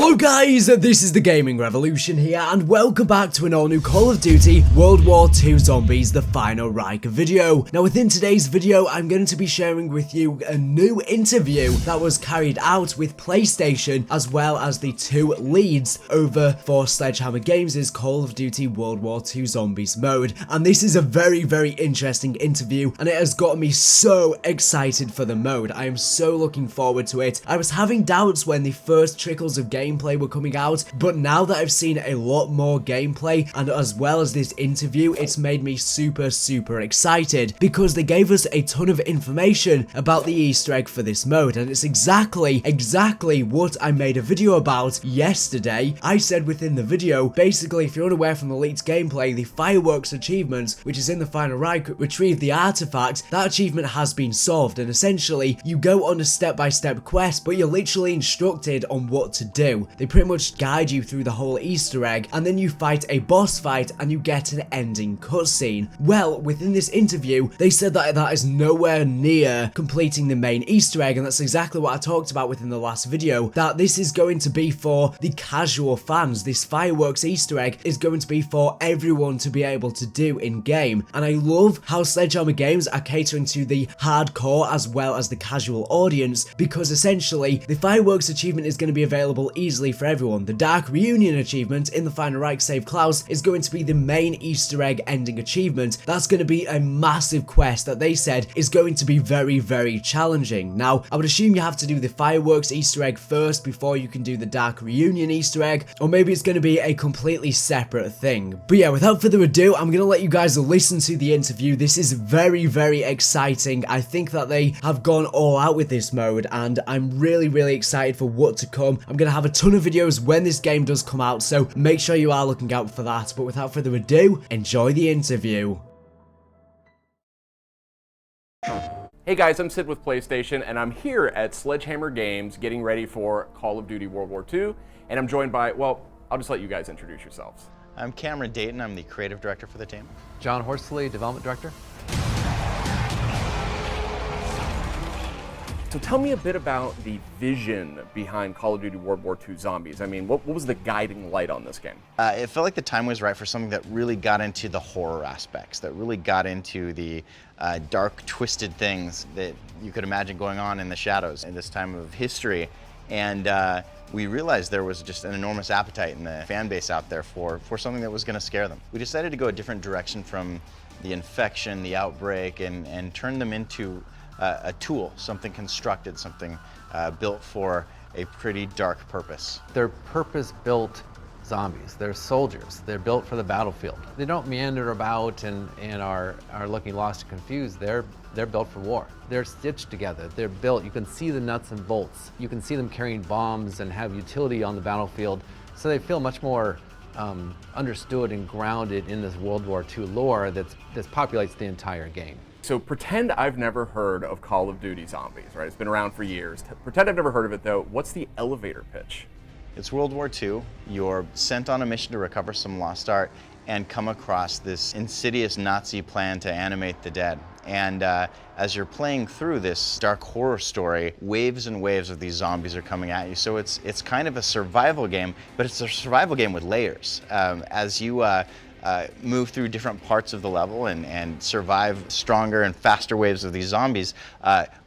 Hello guys, this is the Gaming Revolution here, and welcome back to an all-new Call of Duty World War II Zombies The Final Reich video. Now within today's video, I'm going to be sharing with you a new interview that was carried out with PlayStation, as well as the two leads over for Sledgehammer Games' Call of Duty World War II Zombies mode. And this is a very interesting interview, and it has got me so excited for the mode. I am so looking forward to it. I was having doubts when the first trickles of gameplay were coming out, but now that I've seen a lot more gameplay and as well as this interview, it's made me super excited because they gave us a ton of information about the Easter egg for this mode, and it's exactly what I made a video about yesterday. I said within the video, basically if you're unaware from the leaked gameplay, the fireworks achievement, which is in the Final Reich, retrieve the artifact, that achievement has been solved, and essentially you go on a step-by-step quest, but you're literally instructed on what to do. They pretty much guide you through the whole Easter egg, and then you fight a boss fight and you get an ending cutscene. Well, within this interview, they said that that is nowhere near completing the main Easter egg, and that's exactly what I talked about within the last video, that this is going to be for the casual fans. This fireworks Easter egg is going to be for everyone to be able to do in game, and I love how Sledgehammer Games are catering to the hardcore as well as the casual audience, because essentially the fireworks achievement is going to be available easily for everyone. The Dark Reunion achievement in the Final Reich Save Klaus is going to be the main Easter egg ending achievement. That's going to be a massive quest that they said is going to be very challenging. Now, I would assume you have to do the fireworks Easter egg first before you can do the Dark Reunion Easter egg, or maybe it's going to be a completely separate thing. But yeah, without further ado, I'm going to let you guys listen to the interview. This is very exciting. I think that they have gone all out with this mode, and I'm really excited for what to come. I'm going to have a ton of videos when this game does come out, so make sure you are looking out for that. But without further ado, enjoy the interview. Hey guys, I'm Sid with PlayStation, and I'm here at Sledgehammer Games getting ready for Call of Duty World War II, and I'm joined by, well, I'll just let you guys introduce yourselves. I'm Cameron Dayton. I'm the creative director for the team. John Horsley, development director. So tell me a bit about the vision behind Call of Duty World War II Zombies. I mean, what was the guiding light on this game? It felt like the time was right for something that really got into the horror aspects, that really got into the dark, twisted things that you could imagine going on in the shadows in this time of history. And we realized there was just an enormous appetite in the fan base out there for something that was going to scare them. We decided to go a different direction from the infection, the outbreak, and turn them into a tool, something constructed, something built for a pretty dark purpose. They're purpose-built zombies. They're soldiers. They're built for the battlefield. They don't meander about and are looking lost and confused. They're built for war. They're stitched together. They're built. You can see the nuts and bolts. You can see them carrying bombs and have utility on the battlefield. So they feel much more understood and grounded in this World War II lore that populates the entire game. So pretend I've never heard of Call of Duty Zombies, right? It's been around for years. Pretend I've never heard of it though. What's the elevator pitch? It's World War II. You're sent on a mission to recover some lost art and come across this insidious Nazi plan to animate the dead. And as you're playing through this dark horror story, waves and waves of these zombies are coming at you. So it's kind of a survival game, but it's a survival game with layers. As you move through different parts of the level and survive stronger and faster waves of these zombies,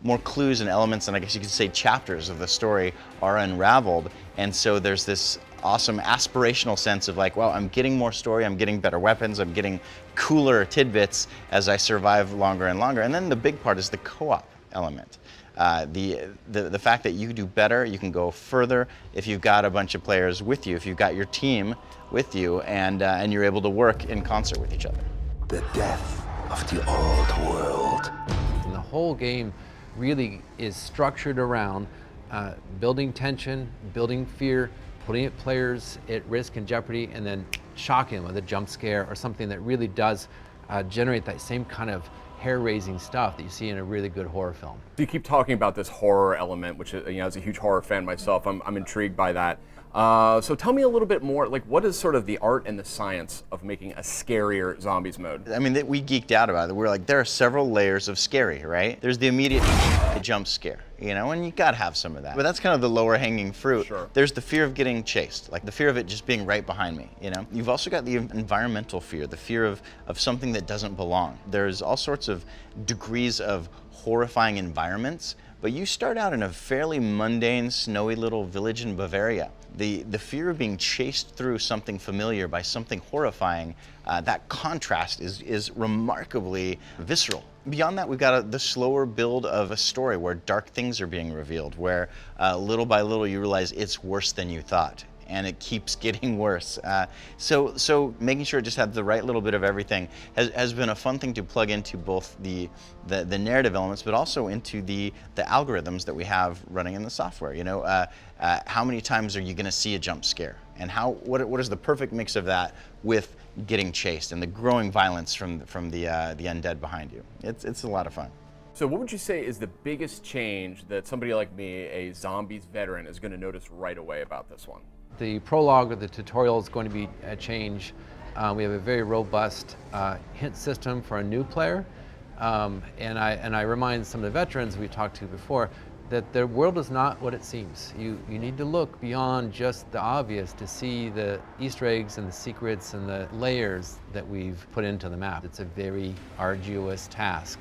more clues and elements, and I guess you could say chapters of the story are unraveled. And so there's this awesome aspirational sense of like, well, I'm getting more story, I'm getting better weapons, I'm getting cooler tidbits as I survive longer and longer. And then the big part is the co-op element. The fact that you do better, you can go further if you've got a bunch of players with you, if you've got your team with you, and you're able to work in concert with each other. The death of the old world. And the whole game really is structured around building tension, building fear, putting players at risk and jeopardy, and then shocking them with a jump scare or something that really does generate that same kind of hair-raising stuff that you see in a really good horror film. You keep talking about this horror element, which, you know, as a huge horror fan myself, I'm intrigued by that. So tell me a little bit more, like what is sort of the art and the science of making a scarier zombies mode? I mean, we geeked out about it. We're like, there are several layers of scary, right? There's the immediate jump scare, you know, and you gotta have some of that. But that's kind of the lower hanging fruit. Sure. There's the fear of getting chased, like the fear of it just being right behind me, you know? You've also got the environmental fear, the fear of something that doesn't belong. There's all sorts of degrees of horrifying environments, but you start out in a fairly mundane, snowy little village in Bavaria. The fear of being chased through something familiar by something horrifying, that contrast is remarkably visceral. Beyond that, we've got the slower build of a story where dark things are being revealed, where little by little you realize it's worse than you thought. And it keeps getting worse. So making sure it just had the right little bit of everything has been a fun thing to plug into both the narrative elements, but also into the algorithms that we have running in the software. You know, how many times are you going to see a jump scare, and what is the perfect mix of that with getting chased and the growing violence from the undead behind you? It's a lot of fun. So what would you say is the biggest change that somebody like me, a zombies veteran, is going to notice right away about this one? The prologue or the tutorial is going to be a change. We have a very robust hint system for a new player, and I remind some of the veterans we talked to before that the world is not what it seems. You need to look beyond just the obvious to see the Easter eggs and the secrets and the layers that we've put into the map. It's a very arduous task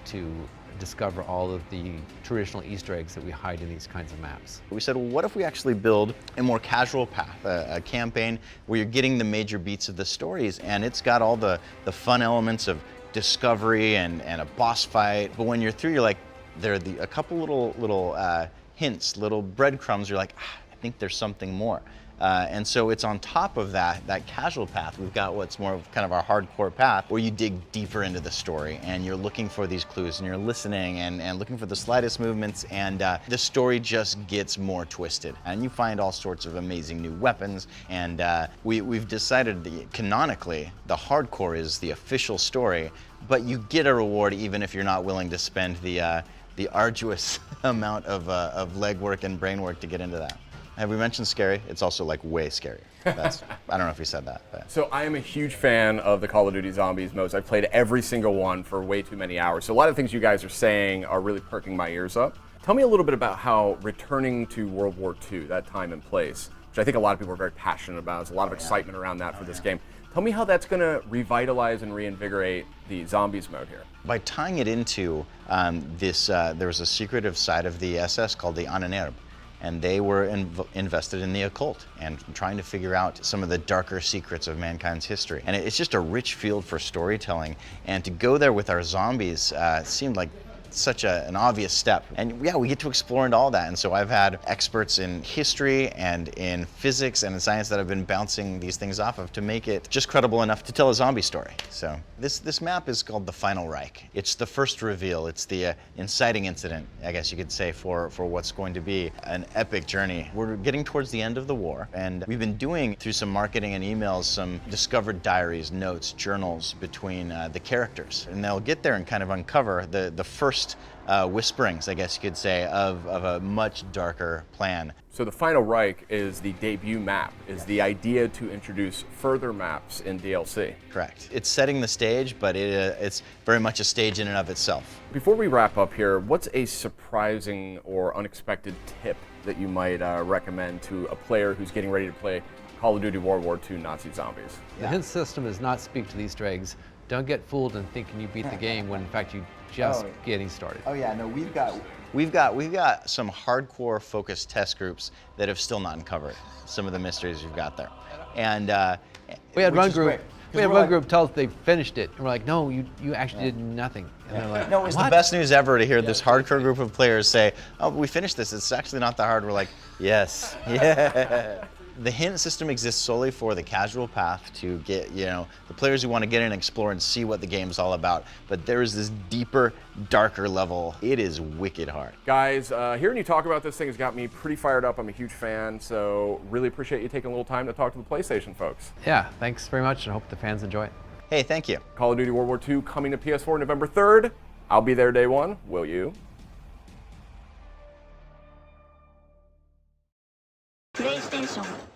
to discover all of the traditional Easter eggs that we hide in these kinds of maps. We said, well, what if we actually build a more casual path, a campaign where you're getting the major beats of the stories, and it's got all the fun elements of discovery and a boss fight, but when you're through, you're like, there are a couple little hints, little breadcrumbs, you're like, I think there's something more. And so it's on top of that casual path. We've got what's more of kind of our hardcore path, where you dig deeper into the story and you're looking for these clues and you're listening and looking for the slightest movements, and the story just gets more twisted. And you find all sorts of amazing new weapons, and we've decided that canonically the hardcore is the official story, but you get a reward even if you're not willing to spend the arduous amount of legwork and brain work to get into that. Have we mentioned scary? It's also like way scary. I don't know if we said that. But. So I am a huge fan of the Call of Duty Zombies modes. I've played every single one for way too many hours. So a lot of things you guys are saying are really perking my ears up. Tell me a little bit about how returning to World War II, that time and place, which I think a lot of people are very passionate about. There's a lot of excitement around that for this game. Tell me how that's going to revitalize and reinvigorate the Zombies mode here. By tying it into there was a secretive side of the SS called the Ahnenerbe. And they were invested in the occult and trying to figure out some of the darker secrets of mankind's history. And it's just a rich field for storytelling. And to go there with our zombies seemed like such an obvious step. And yeah, we get to explore into all that. And so I've had experts in history and in physics and in science that have been bouncing these things off of to make it just credible enough to tell a zombie story. So this map is called the Final Reich. It's the first reveal. It's the inciting incident, I guess you could say, for what's going to be an epic journey. We're getting towards the end of the war, and we've been doing, through some marketing and emails, some discovered diaries, notes, journals between the characters. And they'll get there and kind of uncover the first whisperings, I guess you could say, of a much darker plan. So the Final Reich is the debut map, is the idea to introduce further maps in DLC. Correct. It's setting the stage, but it's very much a stage in and of itself. Before we wrap up here, what's a surprising or unexpected tip that you might recommend to a player who's getting ready to play Call of Duty World War II Nazi Zombies? The hint system does not speak to the Easter eggs. Don't get fooled in thinking you beat the game when in fact you just getting started. Oh yeah, no, we've got some hardcore focused test groups that have still not uncovered some of the mysteries we've got there. And we had one group. We had one group tell us they finished it, and we're like, "No, you actually did nothing." And they're like, no, it was the best news ever to hear this hardcore group of players say, "Oh, we finished this. It's actually not that hard." We're like, "Yes, yeah." The hint system exists solely for the casual path to get, the players who want to get in and explore and see what the game's all about. But there is this deeper, darker level. It is wicked hard. Guys, hearing you talk about this thing has got me pretty fired up. I'm a huge fan, so really appreciate you taking a little time to talk to the PlayStation folks. Yeah, thanks very much, and I hope the fans enjoy it. Hey, thank you. Call of Duty World War II coming to PS4 November 3rd. I'll be there day one. Will you? PlayStation moment.